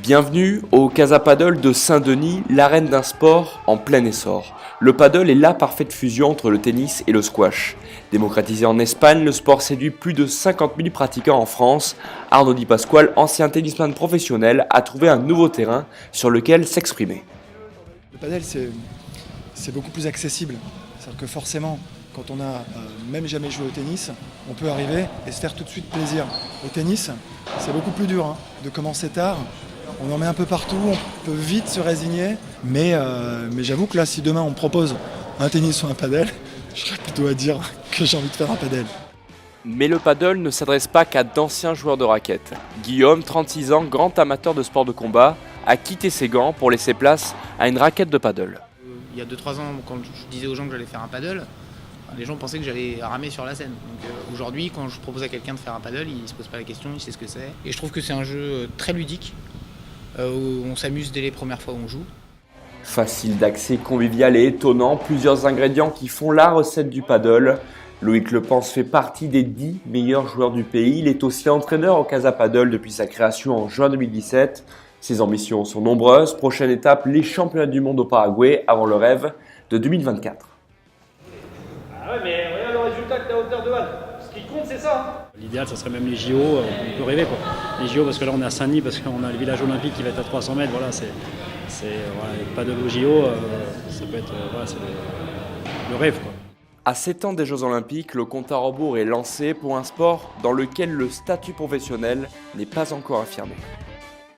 Bienvenue au Casa Paddle de Saint-Denis, l'arène d'un sport en plein essor. Le paddle est la parfaite fusion entre le tennis et le squash. Démocratisé en Espagne, le sport séduit plus de 50 000 pratiquants en France. Arnaud Di Pasquale, ancien tennisman professionnel, a trouvé un nouveau terrain sur lequel s'exprimer. Le paddle, c'est beaucoup plus accessible. C'est-à-dire que forcément, quand on a même jamais joué au tennis, on peut arriver et se faire tout de suite plaisir. Au tennis, c'est beaucoup plus dur de commencer tard. On en met un peu partout, on peut vite se résigner. Mais j'avoue que là, si demain on me propose un tennis ou un paddle, je serais plutôt à dire que j'ai envie de faire un paddle. Mais le paddle ne s'adresse pas qu'à d'anciens joueurs de raquettes. Guillaume, 36 ans, grand amateur de sport de combat, a quitté ses gants pour laisser place à une raquette de paddle. Il y a 2-3 ans, quand je disais aux gens que j'allais faire un paddle, les gens pensaient que j'allais ramer sur la scène. Donc aujourd'hui, quand je propose à quelqu'un de faire un paddle, il ne se pose pas la question, il sait ce que c'est. Et je trouve que c'est un jeu très ludique, où on s'amuse dès les premières fois où on joue. Facile d'accès, convivial et étonnant, plusieurs ingrédients qui font la recette du paddle. Loïc Lepens fait partie des 10 meilleurs joueurs du pays. Il est aussi entraîneur au Casa Paddle depuis sa création en juin 2017. Ses ambitions sont nombreuses. Prochaine étape, les championnats du monde au Paraguay avant le rêve de 2024. Ah ouais, mais regarde le résultat que t'as à hauteur de halle. Ce qui compte, c'est ça. L'idéal, ça serait même les JO, on peut rêver quoi. Les JO, parce que là on est à Saint-Denis, parce qu'on a le village olympique qui va être à 300 mètres, voilà, pas de JO, ça peut être c'est le rêve quoi. À 7 ans des Jeux Olympiques, le compte à rebours est lancé pour un sport dans lequel le statut professionnel n'est pas encore affirmé.